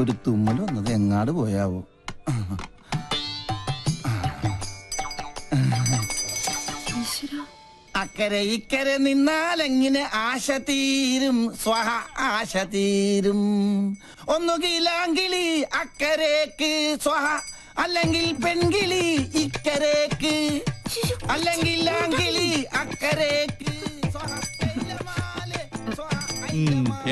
ഒരു തുമ്മൽ വന്നത് എങ്ങാട് പോയാവോ? അക്കരെ ഇക്കരെ നിന്നാലെങ്ങനെ ആശ തീരും, സ്വഹ ആശ തീരും. ഒന്നുകിലാങ്കിളി അക്കരേക്ക് സ്വഹ, അല്ലെങ്കിൽ പെൺകിളി ഇക്കരേക്ക്, അല്ലെങ്കിൽ ആങ്കിളി അക്കരേക്ക്.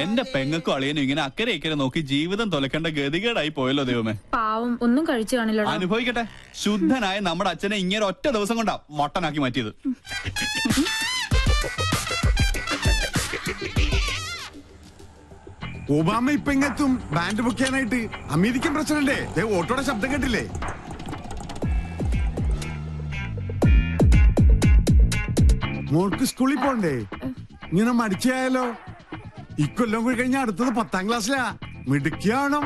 എന്റെ പെങ്ങൾക്കും അളിയനും ഇങ്ങനെ അക്കരെ ഇക്കരെ നോക്കി ജീവിതം തൊലക്കേണ്ട ഗതികേടായി പോയല്ലോ ദൈവമേ. പാവം, ഒന്നും കഴിച്ചു കാണില്ല. അനുഭവിക്കട്ടെ. ശുദ്ധനായ നമ്മുടെ അച്ഛനെ ഇങ്ങനെ ഒറ്റ ദിവസം കൊണ്ടാ മൊട്ടനാക്കി മാറ്റിയത്. ഒബാമ ഇപ്പൊ ഇങ്ങെത്തും ബാൻഡ് ബുക്ക് ചെയ്യാനായിട്ട്. അമേരിക്കൻ പ്രസിഡന്റ് ഓട്ടോയുടെ ശബ്ദം കേട്ടില്ലേ? മോൾക്ക് സ്കൂളിൽ പോണ്ടേ? ഇങ്ങനെ മടിച്ചായാലോ? ഇക്കൊല്ലം കൂടി കഴിഞ്ഞാൽ അടുത്തത് 10ാം ക്ലാസ്സിലാ. മിടുക്കിയാണോ?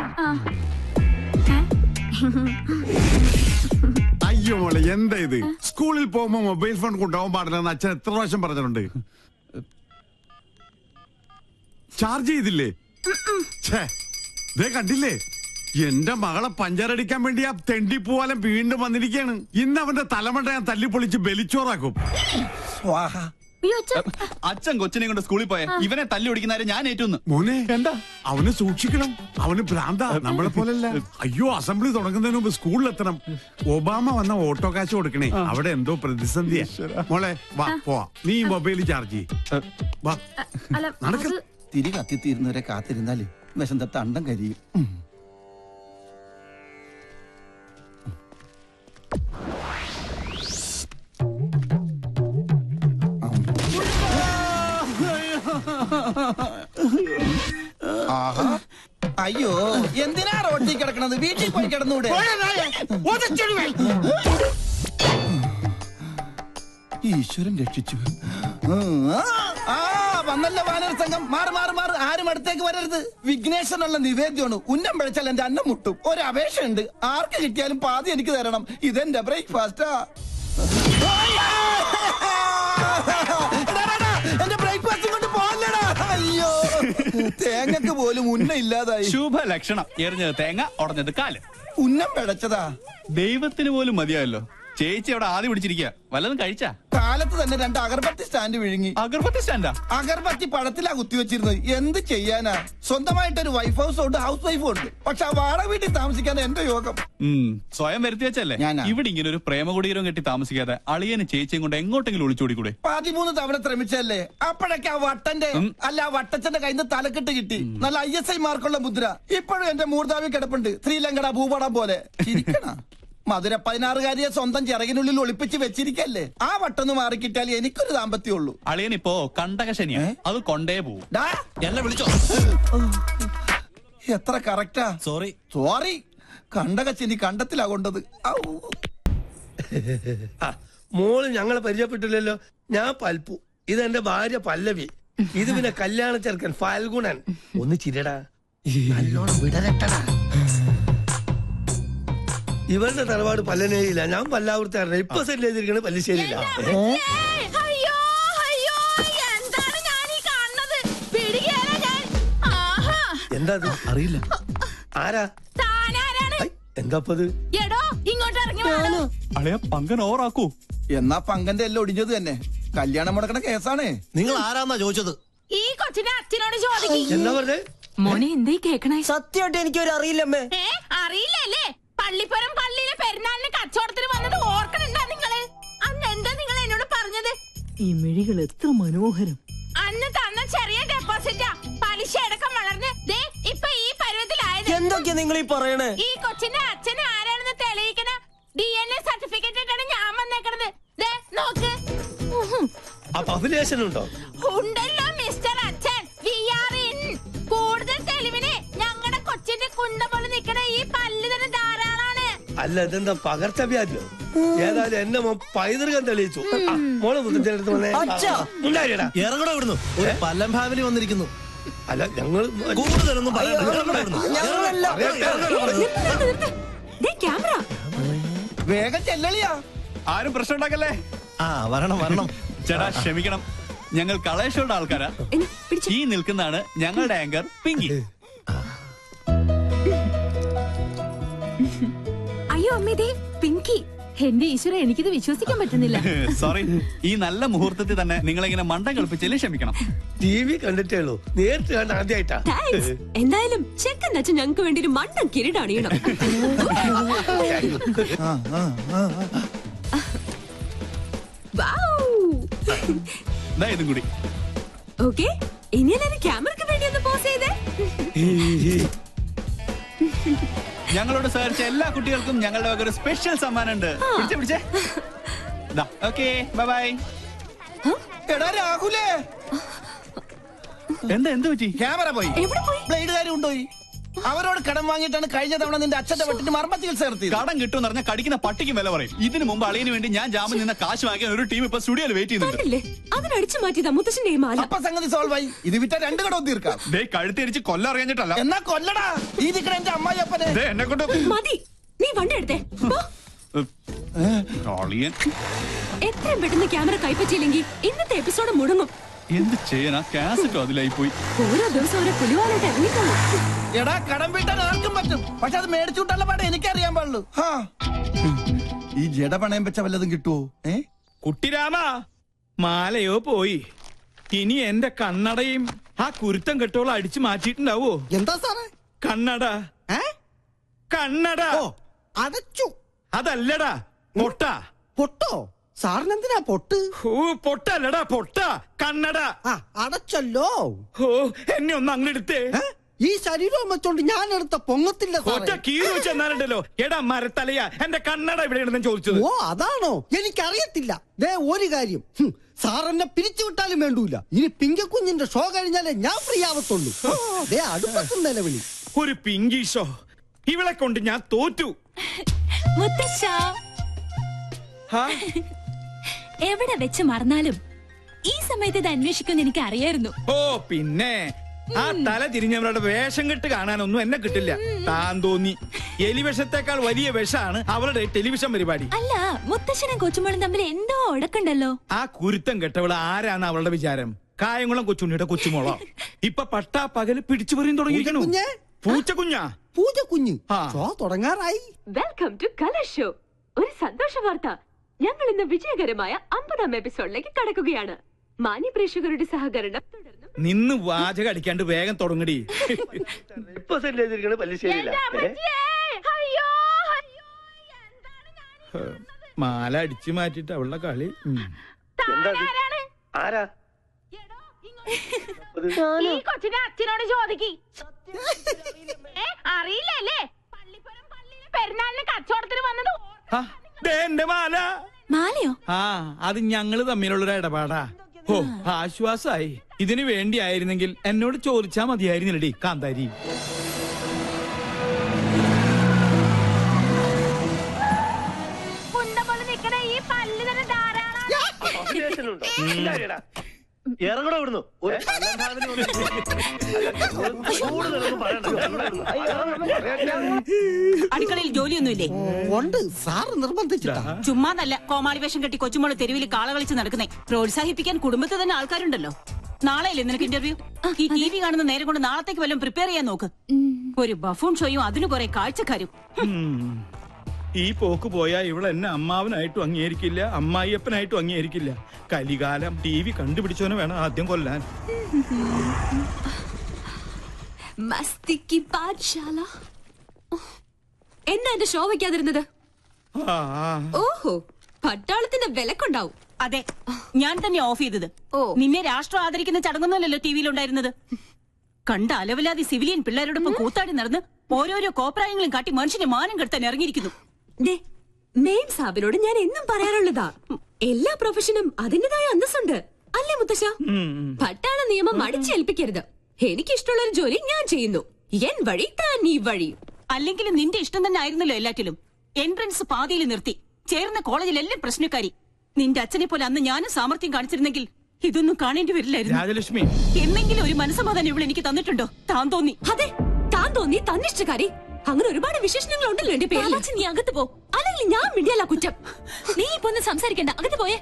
അയ്യോ മോളെ, എന്താ ഇത്? സ്കൂളിൽ പോകുമ്പോ മൊബൈൽ ഫോൺ കൊണ്ടുപോകാൻ പാടില്ലെന്ന് അച്ഛൻ എത്ര പ്രാവശ്യം പറഞ്ഞിട്ടുണ്ട്. ചാർജ് ചെയ്തില്ലേ? കണ്ടില്ലേ? എന്റെ മകളെ പഞ്ചറടിക്കാൻ വേണ്ടി ആ തെണ്ടി പോവാലും വീണ്ടും വന്നിരിക്കുകയാണ്. ഇന്ന് അവന്റെ തലമണ്ട ഞാൻ തല്ലിപ്പൊളിച്ച് ബലിച്ചോറാക്കും. അച്ഛൻ കൊച്ചിനെ കൊണ്ട് സ്കൂളിൽ പോയ ഇവനെ തല്ലി ഓടിക്കുന്നവരെ ഞാൻ ഏറ്റുന്നു. മോനെ, എന്താ അവനെ സൂക്ഷിക്കണം. അവന് ഭ്രാന്ത, നമ്മളെ പോലല്ല. അയ്യോ, അസംബ്ലി തുടങ്ങുന്നതിന് മുമ്പ് സ്കൂളിലെത്തണം. ഒബാമ വന്ന ഓട്ടോ കാശ് കൊടുക്കണേ. അവിടെ എന്തോ പ്രതിസന്ധിയാ. മോളെ വാ, പോവാ. നീ മൊബൈൽ ചാർജ് വാ. തിരി കത്തിത്തീരുന്നവരെ കാത്തിരുന്നാല് വിശന്ത തണ്ടം കരിയും. അയ്യോ, എന്തിനാ റോട്ടിൽ കിടക്കണത്? വീട്ടിൽ പോയി കിടന്നൂടെ? ഈശ്വരൻ രക്ഷിച്ചു. വന്നല്ല വാനര സംഘം. മാറ് മാറ് മാറ്, ആരും അടുത്തേക്ക് വരരുത്. വിഘ്നേശ്വരനുള്ള നിവേദ്യമാണ്. ഉന്നം പിഴച്ചാൽ എന്റെ അന്നം മുട്ടും. ഒരു അപേക്ഷയുണ്ട്, ആർക്ക് കിട്ടിയാലും പാതി എനിക്ക് തരണം. ഇതെന്റെ ബ്രേക്ക്ഫാസ്റ്റാ. എന്റെ ബ്രേക്ക്ഫാസ്റ്റ് കൊണ്ട് പോകല്ലടാ. അയ്യോ, തേങ്ങക്ക് പോലും ഉന്നം ഇല്ലാതായി. ശുഭ ലക്ഷണം. എറിഞ്ഞത് തേങ്ങ, ഉടഞ്ഞത് കാല്. ഉന്നം പിഴച്ചതാ. ദൈവത്തിന് പോലും മതിയായല്ലോ. ചേച്ചി അവിടെ ആദ്യം പിടിച്ചിരിക്കുക. വല്ലതും കഴിച്ചാ? കാലത്ത് തന്നെ 2 അഗർബത്തി സ്റ്റാൻഡ് വിഴുങ്ങി. അഗർബത്തി സ്റ്റാൻഡാ? അഗർബത്തി പഴത്തിലാ കുത്തിവെച്ചിരുന്നത്. എന്ത് ചെയ്യാനാ? സ്വന്തമായിട്ടൊരു വൈഫ് ഹൗസ് ഉണ്ട്, ഹൗസ് വൈഫും ഉണ്ട്. പക്ഷെ ആ വാടക വീട്ടിൽ താമസിക്കാൻ എന്റെ യോഗം. സ്വയം വരുത്തി വെച്ചല്ലേ. ഇവിടെ ഇങ്ങനെ ഒരു പ്രേമകുടീരം കെട്ടി താമസിക്കാതെ അളിയന് ചേച്ചിയും കൊണ്ട് എങ്ങോട്ടെങ്കിലും ഒളിച്ചോടിക്കൂടെ? 13 തവണ ശ്രമിച്ചല്ലേ. അപ്പോഴൊക്കെ ആ വട്ടന്റെ അല്ല ആ വട്ടച്ചന്റെ കയ്യിൽ നിന്ന് തലക്കെട്ട് കിട്ടി. നല്ല ISI മാർക്കുള്ള മുദ്ര ഇപ്പോഴും എന്റെ മൂർധാവി കിടപ്പുണ്ട്. ശ്രീലങ്കട ഭൂപടം പോലെ. ചിരിക്കണ മധുര 16കാരിയെ സ്വന്തം ചിറകിനുള്ളിൽ ഒളിപ്പിച്ച് വെച്ചിരിക്കല്ലേ. ആ വട്ടൊന്ന് മാറിക്കിട്ടാൽ എനിക്കൊരു ദാമ്പത്യമുള്ളൂ. അളിയനിപ്പോ കണ്ടകശനിയാ. അത് കൊണ്ടേ പോവും. എന്നെ വിളിച്ചോ? എത്ര കറക്റ്റാ. സോറി കണ്ടകശനി കണ്ടത്തിലാ കൊണ്ടത്. മോള് ഞങ്ങളെ പരിചയപ്പെട്ടില്ലല്ലോ. ഞാൻ പൽപ്പു, ഇതെന്റെ ഭാര്യ പല്ലവി, ഇത് പിന്നെ കല്യാണ ചെറുക്കൻ ഫാൽഗുണൻ. ഒന്ന് ചിരടാ, നല്ലോണം വിടരട്ടടാ. ഇവരുടെ തറവാട് പല്ലനേരിയില്ല, ഞാൻ പല്ലാവൂർത്തായിരുന്നു. ഇപ്പൊ സെറ്റിൽ ചെയ്തിരിക്കണ പല്ലിശ്ശേരിയില്ല. എന്താ അറിയില്ല. ആരാ? എന്താപ്പത്? പങ്കൻ ഓറാക്കൂ. എന്നാ പങ്കന്റെ എല്ലാം ഒടിഞ്ഞത് തന്നെ. കല്യാണം മുടക്കണ കേസാണേ. നിങ്ങൾ ആരാന്നാ ചോദിച്ചത്? ഈ കൊച്ചിനെ അച്ഛനോട് ചോദിക്കും. എന്താ പറഞ്ഞേ? മോനെ എന്തേ കേക്കണേ? സത്യമായിട്ട് എനിക്കൊരു അറിയില്ലമ്മേ. അറിയില്ലല്ലേ? പള്ളിപ്പുരം പള്ളിയിലെ പെരുന്നാളിന് കച്ചവടത്തിന് വന്നത് ഓർക്കണുണ്ടാ നിങ്ങള്? അന്ന് എന്താ നിങ്ങൾ എന്നോട് പറഞ്ഞത്? ഈ മിഴികൾ എത്ര മനോഹരം. അന്ന് തന്ന ചെറിയ ഡെപ്പോസിറ്റാ പലിശ അടക്കം വളർന്ന് ഇപ്പൊ ഈ പരുവത്തിലായത്. എന്തൊക്കെയാ നിങ്ങൾ ഈ പറയണേ? ഈ കൊച്ചിന്റെ അച്ഛൻ ആരാണെന്ന് തെളിയിക്കണ DNA സർട്ടിഫിക്കറ്റ് ഇട്ടാണ് ഞാൻ വന്നേക്കണത്. നോക്ക്. അഭിലേഷനുണ്ടോ? ഉണ്ടല്ലോ മിസ്റ്റർ അച്ഛൻ. കൂടുതൽ തെളിവിന് ഞങ്ങളുടെ കൊച്ചിന്റെ കുണ്ട പോലെ നിക്കണ ഈ പല്ല് തന്നെ ധാരാളാണ്. അല്ല, ഇതെന്താ പകർച്ചവ്യാധിയോ? ഏതായാലും എന്നെ പൈതൃകം തെളിയിച്ചു. മോളെ മുത്തച്ഛനടുത്ത് വന്നേ. ഇറങ്ങണോ ഇവിടുന്നു? ഒരു പല്ലം ഫാമിലി വന്നിരിക്കുന്നു. അല്ല, ഞങ്ങൾ കൂടുതലൊന്നും വേഗം ചെല്ലളിയാ. ആരും പ്രശ്നം ഉണ്ടാക്കല്ലേ. വരണം. ചേട്ടാ ക്ഷമിക്കണം, ഞങ്ങൾ കളേഷോയുടെ ആൾക്കാരാ. ഈ നിൽക്കുന്നതാണ് ഞങ്ങളുടെ ആങ്കർ പിങ്കി. അയ്യോ അമ്മേ, പിങ്കി. എന്റെ ഈശ്വര, എനിക്കിത് വിശ്വസിക്കാൻ പറ്റുന്നില്ല. സോറി, ഈ നല്ല മുഹൂർത്തത്തിൽ തന്നെ നിങ്ങളിങ്ങനെ മണ്ടം കളിപ്പിച്ചല്ലേ, ക്ഷമിക്കണം. TV കണ്ടിട്ടേ ഉള്ളൂ, നേരിട്ട് കണ്ട ആദ്യമായിട്ടാ. എന്തായാലും ചെക്കൻ അച്ഛൻ ഞങ്ങൾക്ക് വേണ്ടി ഒരു മണ്ടൻ കിരീടണിയണം. ഇതും കൂടി. ഓക്കെ, ഇനി എല്ലാവരും ക്യാമറയ്ക്ക് വേണ്ടി ഒന്ന് പോസ് ചെയ്തേ. ഞങ്ങളോട് സഹകരിച്ച എല്ലാ കുട്ടികൾക്കും ഞങ്ങളുടെ വക ഒരു സ്പെഷ്യൽ സമ്മാനം ഉണ്ട്. പിടിച്ചേ. Okay, bye bye. എടാ രാഹുലേ, എന്ത് പറ്റി? ക്യാമറ പോയി, ബ്ലേഡുകാരും കൊണ്ടുപോയി. അവരോട് കടം വാങ്ങിയിട്ടാണ് കഴിഞ്ഞ തവണ നിന്റെ അച്ഛന്റെ വെട്ടിന് മർമ്മ ചികിത്സ നടത്തി. കടം കിട്ടുമെന്ന് പറഞ്ഞാൽ കടിക്കുന്ന പട്ടിക്ക് വില പറയും. ഇതിനു മുമ്പ് അളിയന് വേണ്ടി ഞാൻ ജാമ്യം നിന്ന കാശ് വാങ്ങിയ ഒരു ടീം ഇപ്പൊ സ്റ്റുഡിയോയിൽ വെയിറ്റ് ചെയ്യുന്നുണ്ട്. അതിനടിച്ചു മാറ്റിയതാ മുത്തശ്ശന്റെ മാല. അപ്പൊ സംഗതി സോൾവ് ആയി. ഇത് വിറ്റ 2 കടവും തീർക്കാം. കഴുത്തിരിച്ച് കൊല്ലം അറിയാഞ്ഞിട്ടല്ല. എന്നാ കൊല്ലടാ. ഈ നിൽക്കണ എന്റെ അമ്മായി അപ്പനെ എന്നെ കൊണ്ട് മതി, നീ വണ്ടി എടുത്തേ. എത്രയും പെട്ടെന്ന് ക്യാമറ കൈപ്പറ്റിയില്ലെങ്കിൽ ഇന്നത്തെ എപ്പിസോഡ് മുടങ്ങും. എന്ത് ചെയ്യാനാ, കാസറ്റും അതിലായി പോയി. ഓരോ ദിവസം ഓരോ പുലിവാലായിട്ട് ഇറങ്ങിക്കോളൂ. എടാ, കടം വീട്ടാൻ ആർക്കും പറ്റും, പക്ഷെ അത് മേടിച്ചുവിട്ടുള്ള പാടെ എനിക്കറിയാൻ പാടുള്ളൂ. ഈ ജഡ പണയം വെച്ച വല്ലതും കിട്ടുവോ? കുട്ടിരാമ, മാലയോ പോയി. ഇനി എന്റെ കണ്ണടയും ആ കുരുത്തം കെട്ടോളം അടിച്ചു മാറ്റിയിട്ടുണ്ടാവോ? എന്താ സാറേ? കണ്ണട. കണ്ണട അടച്ചു. അതല്ലടാ, പൊട്ട. പൊട്ടോ? സാറിനെന്തിനാ പൊട്ട്? പൊട്ടല്ലടാ, പൊട്ട. കണ്ണട അടച്ചല്ലോ. എന്നെ ഒന്ന് അങ്ങെടുത്തേ. ഈ ശരീരം വെച്ചോണ്ട് ഞാൻ എടുത്ത പൊങ്ങത്തില്ല. ഒറ്റ കീറി വെച്ചെന്നാലുണ്ടല്ലോ. എടാ മരത്തലയാ, എന്റെ കണ്ണട എവിടെയാണെന്ന് ചോദിച്ചത്. ഓ അതാണോ? എനിക്കറിയത്തില്ല. ദേ ഒരു കാര്യം, സാർ എന്നെ പിരിച്ചുവിട്ടാലും വേണ്ടൂല. ഇനി പിങ്കക്കുഞ്ഞിന്റെ ഷോ കഴിഞ്ഞാലേ ഞാൻ ഫ്രീ ആവത്തുള്ളൂ. ദേ അടുപ്പത്തും നിലവിളി. ഒരു പിങ്കി ഷോ, ഇവളെ കൊണ്ട് ഞാൻ തോറ്റു. എവിടെ വെച്ച് മറന്നാലും ഈ സമയത്ത് ഇത് അന്വേഷിക്കുമെന്ന് എനിക്ക് അറിയായിരുന്നു. ഓ പിന്നെ, ആ തല തിരിഞ്ഞവരുടെ വേഷം കെട്ട് കാണാനൊന്നും എന്നെ കിട്ടില്ല. താൻ തോന്നി. എലിവിഷത്തെക്കാൾ വലിയ വിഷമാണ് അവളുടെ ടെലിവിഷൻ പരിപാടി. അല്ല, മുത്തശ്ശനും കൊച്ചുമോളും തമ്മിൽ എന്തോ ഉടക്കുണ്ടല്ലോ. ആ കുരുത്തം കെട്ടവള് ആരാണ് അവളുടെ വിചാരം? കായംകുളം കൊച്ചുണ്ണിയുടെ കൊച്ചുമോളോ? ഇപ്പൊ പട്ടാ പകല് പിടിച്ചു പറയും തുടങ്ങിയിരിക്കണു. പൂച്ചക്കുഞ്ഞാ? പൂജക്കുഞ്ഞ് ഷോ തുടങ്ങാറായി. Welcome to colour show. ഒരു സന്തോഷ വാർത്ത, ഞങ്ങൾ ഇന്ന് വിജയകരമായ 50ാം എപ്പിസോഡിലേക്ക് കടക്കുകയാണ്. മാന്യ പ്രേക്ഷകരുടെ സഹകരണം തുടർന്നും. നിന്ന് വാചകം അടിക്കാണ്ട് വേഗം തുടങ്ങടി. മാല അടിച്ചു മാറ്റിട്ട് അവളുടെ കളി. കൊച്ചിന്റെ അച്ഛനോട് ചോദിക്കി. അറിയില്ലല്ലേ, പള്ളിപ്പുറം പള്ളിയിലെ പെരുന്നാളിന് കച്ചവടത്തിന് വന്നത്. എന്റെ മാല. മാലയോ? അത് ഞങ്ങള് തമ്മിലുള്ളൊരു ഇടപാടാ. ഓ, ആശ്വാസായി. ഇതിനു വേണ്ടിയായിരുന്നെങ്കിൽ എന്നോട് ചോദിച്ചാ മതിയായിരുന്നില്ലടി കാന്താരി. ഈ പല്ല് തന്നെ ധാരാളം. ഇറങ്ങണോ ഇവിടുന്നു? അടുക്കളയിൽ ജോലിയൊന്നുമില്ലേ? ഉണ്ട്, സാറ് നിർബന്ധിച്ചിട്ടാ. ചുമ്മാതല്ല കോമാളി വേഷം കെട്ടി കൊച്ചുമോള് തെരുവിൽ കാള കളിച്ച് നടക്കുന്നേ. പ്രോത്സാഹിപ്പിക്കാൻ കുടുംബത്തിൽ തന്നെ ആൾക്കാരുണ്ടല്ലോ. നാളെയല്ലേ നിനക്ക് ഇന്റർവ്യൂ? ഈ TV കാണുന്ന നേരം കൊണ്ട് നാളത്തേക്ക് വല്ലതും പ്രിപ്പയർ ചെയ്യാൻ നോക്ക്. ഒരു ബഫൂൺ ഷോയും അതിനു കുറെ കാഴ്ചക്കാരും. ഈ പോക്ക് പോയാ ഇവിടെ എന്നെ അമ്മാവനായിട്ടും അംഗീകരിക്കില്ല, അമ്മായിയപ്പനായിട്ടും അംഗീകരിക്കില്ല. കലികാലം. TV കണ്ടുപിടിച്ചവനെ വേണം ആദ്യം കൊല്ലാൻ. മസ്തിക്ക് പാഠശാല. എന്നാ എന്റെ ഷോ വെക്കാതിരുന്നത്? ഓഹോ, പട്ടാളത്തിന്റെ വിലക്കുണ്ടാവും. അതെ, ഞാൻ തന്നെ ഓഫ് ചെയ്തത്. നിന്നെ രാഷ്ട്രം ആദരിക്കുന്ന ചടങ്ങൊന്നുമല്ലല്ലോ TVയിലുണ്ടായിരുന്നത്. കണ്ട അലവലാതി സിവിലിയൻ പിള്ളേരോടൊപ്പം കൂത്താടി നടന്ന് ഓരോരോ കോപ്രായങ്ങളും കാട്ടി മനുഷ്യന്റെ മാനം കെടുത്താൻ ഇറങ്ങിയിരിക്കുന്നു. മെയിൻ സാബിനോട് ഞാൻ എന്നും പറയാറുള്ളതാ, എല്ലാ പ്രൊഫഷനും അതിന്റേതായ അന്തസ്സുണ്ട് അല്ലേ മുത്തശ്ശ? പട്ടാള നിയമം അടിച്ചേൽപ്പിക്കരുത്. എനിക്കിഷ്ടമുള്ള ഒരു ജോലി ഞാൻ ചെയ്യുന്നു. എൻ വഴി താൻ ഈ വഴി. അല്ലെങ്കിലും നിന്റെ ഇഷ്ടം തന്നെ ആയിരുന്നല്ലോ എല്ലാറ്റിലും. എൻട്രൻസ് പാതിയിൽ നിർത്തി. ചേർന്ന കോളേജിലെല്ലാം പ്രശ്നക്കാരി. നിന്റെ അച്ഛനെ പോലെ അന്ന് ഞാനും സാമർത്ഥ്യം കാണിച്ചിരുന്നെങ്കിൽ ഇതൊന്നും കാണേണ്ടി വരില്ലായിരുന്നു. രാജലക്ഷ്മി, എന്നെങ്കിലും ഒരു മനസ്സമാധാനം ഇവിടെ എനിക്ക് തന്നിട്ടുണ്ടോ? താൻ തോന്നി. അതെ, താൻ തോന്നി, തന്നിഷ്ടക്കാരി. അങ്ങനെ ഒരുപാട് വിശേഷണങ്ങൾ ഉണ്ടല്ലോ എന്റെ പേര്. നീ അകത്ത് പോ, അല്ലെങ്കിൽ ഞാൻ മിണ്ടിയല്ല കുറ്റം. നീ ഇപ്പൊ ഒന്ന് സംസാരിക്കണ്ട, അകത്ത് പോയേ.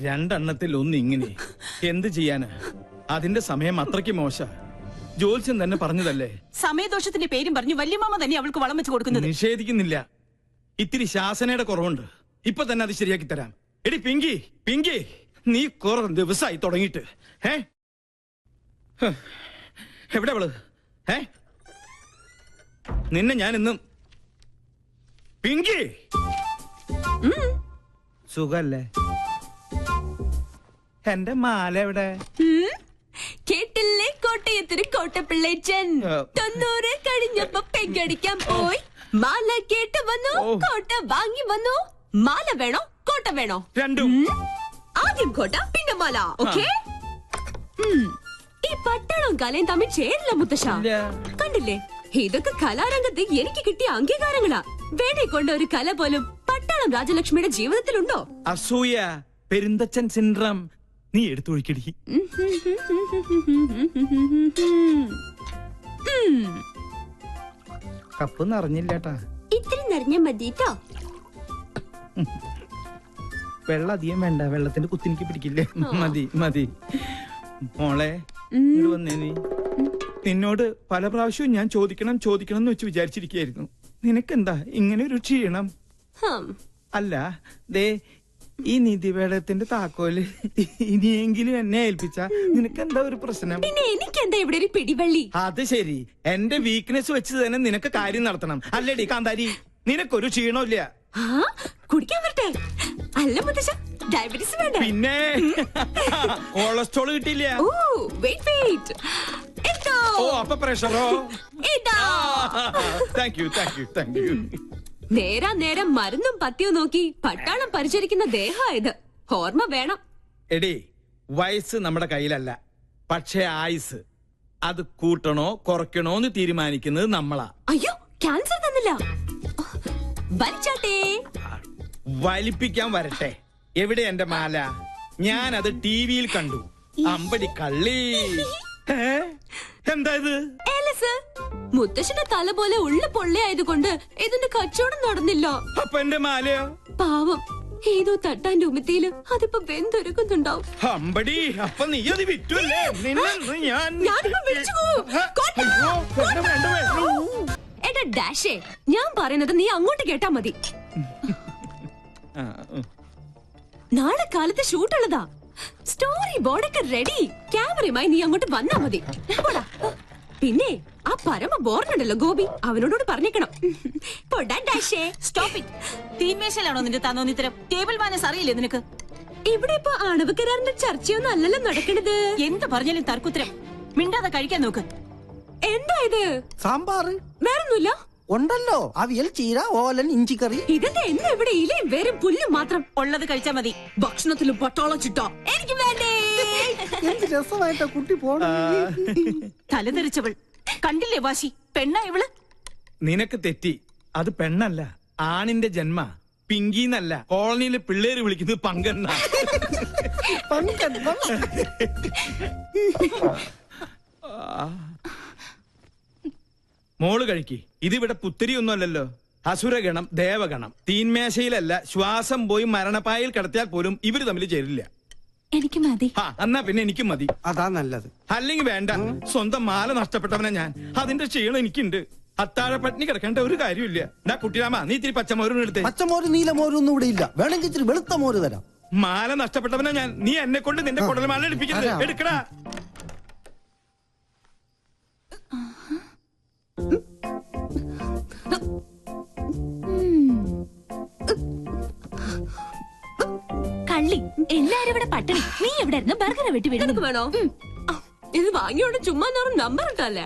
രണ്ടെണ്ണത്തിൽ ഒന്ന് ഇങ്ങനെ എന്ത് ചെയ്യാന്? അതിന്റെ സമയം അത്രയ്ക്ക് മോശ. ജോത്സ്യൻ തന്നെ പറഞ്ഞതല്ലേ. സമയദോഷത്തിന്റെ പേരും പറഞ്ഞു വല്യമാമ തന്നെ അവൾക്ക് വളം വെച്ച് കൊടുക്കുന്നത്. നിഷേധിക്കുന്നില്ല. ഇത്തിരി ശാസനയുടെ കുറവുണ്ട്. ഇപ്പൊ തന്നെ അത് ശരിയാക്കി തരാം. എടി പിങ്കി, പിങ്കി, നീ കുറെ ദിവസമായി തുടങ്ങിയിട്ട്. എവിടെ അവള്? നിന്നെ ഞാൻ ഇന്നും. പിങ്കി, സുഖല്ലേ? എന്റെ മാല എവിടെ? കേട്ടില്ലേ കോട്ടയത്തിന് കോട്ടപ്പിള്ളേച്ചൻ 90 കഴിഞ്ഞപ്പോ പെങ്കടിക്കാൻ പോയി. മാല കേട്ട് വന്നു, കോട്ട വാങ്ങി വന്നു. മാല വേണോ കോട്ട വേണോ? രണ്ടും. ആദ്യം കോട്ട പിന്നെ മാല. ഓക്കേ. ഈ പട്ടാളവും കലയും തമ്മിൽ ചേരില്ല മുത്തശ്ശ. കണ്ടില്ലേ, ഇതൊക്കെ കലാരംഗത്ത് എനിക്ക് കിട്ടിയ അംഗീകാരങ്ങളാ. വേണേ കൊണ്ട ഒരു കല പോലും പട്ടാളം രാജലക്ഷ്മിയുടെ ജീവിതത്തിലുണ്ടോ? അസൂയ, പെരുന്തച്ചൻ സിൻഡ്രം. നീ എടുത്തൊഴിക്കടി. കപ്പ് നിറഞ്ഞില്ലേട്ടാ. ഇത്തിരി നിറഞ്ഞ മതിട്ടോ. വെള്ളം അധികം വേണ്ട, വെള്ളത്തിന്റെ കുത്തിനിക്ക് പിടിക്കില്ലേ. മതി മതി. മോളെ ഇങ്ങട് വന്നേ. നീ നിന്നോട് പല പ്രാവശ്യവും ഞാൻ ചോദിക്കണം ചോദിക്കണം എന്ന് വെച്ച് വിചാരിച്ചിരിക്കുകയായിരുന്നു. നിനക്കെന്താ ഇങ്ങനെ ഒരു ക്ഷീണം? അല്ല, ദേ ഈ നിധിവേളത്തിന്റെ താക്കോല് ഇനിയെങ്കിലും എന്നെ ഏൽപ്പിച്ച നിനക്കെന്താ ഒരു പ്രശ്നം? പിന്നെ എനിക്കെന്താ ഇവിടെ ഒരു പിടിവള്ളി? അത് ശരി, എന്റെ വീക്ക്നെസ് വെച്ച് തന്നെ നിനക്ക് കാര്യം നടത്തണം അല്ലേടി കാന്താരി? നിനക്കൊരു ക്ഷീണമില്ല. കുടിക്കാൻ വരട്ടെ? അല്ല മുത്തശ്ശ, ഡയബറ്റീസ് വേണ്ട. പിന്നെ കൊളസ്ട്രോൾ കിട്ടിയില്ല. ഓ, അപ്പൊ പ്രഷറോ? Thank you thank you thank you. നേരാ നേരം മരുന്നും പത്തിയും നോക്കി പട്ടാളം പരിചരിക്കുന്ന ദേഹായത്. ഓർമ്മ വേണം. എടി, വയസ്സ് നമ്മുടെ കയ്യിലല്ല, പക്ഷേ ആയുസ് അത് കൂട്ടണോ കുറയ്ക്കണോ എന്ന് തീരുമാനിക്കുന്നത് നമ്മളാ. അയ്യോ, ക്യാൻസർ തന്നില്ല. വലിച്ചാട്ടേ. വലിപ്പിക്കാൻ വരട്ടെ. എവിടെ എന്റെ മാല? ഞാൻ അത് ടിവിയിൽ കണ്ടു. അമ്പടി കള്ളി. എന്താ ഇത്? മുത്തശ്ശന്റെ തല പോലെ ഉള്ള പൊള്ളയായതുകൊണ്ട് ഇതിന്റെ കച്ചവടം നടന്നില്ല. അപ്പൊ എന്റെ മാലയോ? പാവം, ഏതോ തട്ടാന്റെ ഉമിത്തിയില് അതിപ്പോ വെന്തൊരുക്കുന്നുണ്ടാവും. അമ്പടി, അപ്പൊ നീ അത് വിറ്റുല്ലേ? എടാ ഡാഷേ, ഞാൻ പറയുന്നത് നീ അങ്ങോട്ട് കേട്ടാ മതി. നാളെ കാലത്ത് ഷൂട്ടുള്ളതാ. സ്റ്റോറി ബോർഡൊക്കെ റെഡി. ക്യാമറയുമായി നീ അങ്ങോട്ട് വന്നാ മതി. പിന്നെ ആ പരമ ബോർഡുണ്ടല്ലോ ഗോപി, അവനോട് പറഞ്ഞേക്കണം. തീന്മേശയിലാണോ നിന്റെ തന്നോന്നിത്തരം? ടേബിൾ മാനസ് അറിയില്ലേ നിനക്ക്? ഇവിടെ ഇപ്പൊ ആണവ കരാറിന്റെ ചർച്ചയൊന്നും അല്ലല്ലോ നടക്കണത്. എന്ത് പറഞ്ഞാലും തർക്കുത്തരം. മിണ്ടാതെ കഴിക്കാൻ നോക്ക്. എന്താ ഇത്? സാമ്പാർ വേറൊന്നുമില്ല. ഉണ്ടല്ലോ, അവിയൽ, ചീര, ഓലൻ, ഇഞ്ചിക്കറി. ഇതെന്താ എന്നും ഇവിടെ ഇലയും വേരും പുല്ലും മാത്രം? ഉള്ളത് കഴിച്ചാ മതി. ഭക്ഷണത്തിലും പട്ടാളം ചിട്ട. എനിക്ക് വേണ്ടേ. എന്ത് രസമായിട്ടാ കുട്ടി പോണ. തലതെറിച്ചവൾ കണ്ടില്ലേ വാശി? പെണ്ണാ ഇവള്? നിനക്ക് തെറ്റി. അത് പെണ്ണല്ല, ആണിന്റെ ജന്മ. പിങ്കിന്നല്ല, കോളനിയിലെ പിള്ളേര് വിളിക്കുന്നത് പങ്കെണ്ണ. മോള് കഴിക്കി. ഇതിവിടെ പുത്തിരിയൊന്നും അല്ലല്ലോ. അസുരഗണം, ദേവഗണം. തീന്മേശയിലല്ല, ശ്വാസം പോയി മരണപ്പായിൽ കിടത്തിയാൽ പോലും ഇവര് തമ്മിൽ ചേരില്ല. എനിക്ക് മതി. എന്നാ പിന്നെ എനിക്കും മതി. അതാ നല്ലത്. അല്ലെങ്കിൽ വേണ്ട. സ്വന്തം മാല നഷ്ടപ്പെട്ടവനാ ഞാൻ. അതിന്റെ ക്ഷീണം എനിക്കുണ്ട്. അത്താഴ പട്ടിണി കിടക്കേണ്ട ഒരു കാര്യമില്ല. കുട്ടിരാമ, നീ ഇത്തിരി പച്ചമോരും എടുത്തേ. പച്ചമോര് നീലമോരും ഒന്നും ഇവിടെ ഇല്ല. വേണമെങ്കിൽ ഇത്തിരി വെളുത്ത മോര് തരാം. മാല നഷ്ടപ്പെട്ടവനാ ഞാൻ. നീ എന്നെ കൊണ്ട് നിന്റെ കുടൽ മാല എടുപ്പിക്കുന്നത്. എടുക്കടാ. കള്ളി, എല്ലാരും ഇവിടെ പട്ടിണി. നീ എവിടെ ഇരുന്ന് ബർഗർ വെട്ടി വിടുന്നത് വേണോ? ഇത് വാങ്ങിയോണ്ട് ചുമ്മാ നമ്പർ ഇട്ടല്ലേ.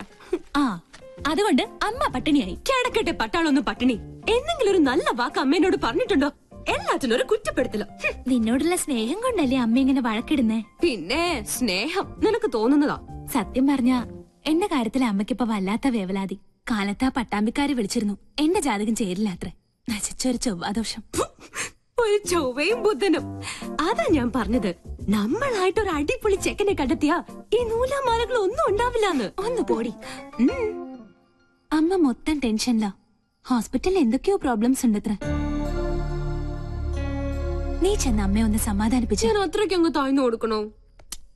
അതുകൊണ്ട് അമ്മ പട്ടിണിയായി. കിടക്കട്ടെ പട്ടാളൊന്നും പട്ടിണി. എന്തെങ്കിലും ഒരു നല്ല വാക്ക് അമ്മേനോട് പറഞ്ഞിട്ടുണ്ടോ? എല്ലാത്തിനും ഒരു കുറ്റപ്പെടുത്തലോ. നിന്നോടുള്ള സ്നേഹം കൊണ്ടല്ലേ അമ്മ ഇങ്ങനെ വഴക്കിടുന്നേ? പിന്നെ സ്നേഹം നിനക്ക് തോന്നുന്നതാ. സത്യം പറഞ്ഞ എന്റെ കാര്യത്തിൽ അമ്മയ്ക്കിപ്പോ വല്ലാത്ത വേവലാതി. കാലത്താ പട്ടാമ്പിക്കാര് വിളിച്ചിരുന്നു. എന്റെ ജാതകം ചേരില്ല അത്രേ. നശിച്ചൊരു ചൊവ്വാദോഷം. ഒരു ചൊവ്വയും ബുധനും. അതാ ഞാൻ പറഞ്ഞത്, നമ്മളായിട്ട് ഒരു അടിപൊളി ചെക്കനെ കണ്ടെത്തിയ ഈ നൂലാമാലകൾ ഒന്നും ഉണ്ടാവില്ലാന്ന്. ഒന്ന് പോടി. അമ്മ മൊത്തം ടെൻഷനിലാ. ഹോസ്പിറ്റലിൽ എന്തൊക്കെയോ പ്രോബ്ലംസ് ഉണ്ട് അത്ര. നീ ചെന്ന് അമ്മയെ ഒന്ന് സമാധാനിപ്പിച്ചു. ഞാൻ അത്രയ്ക്ക് അങ്ങ് താഴ്ന്നു കൊടുക്കണോ?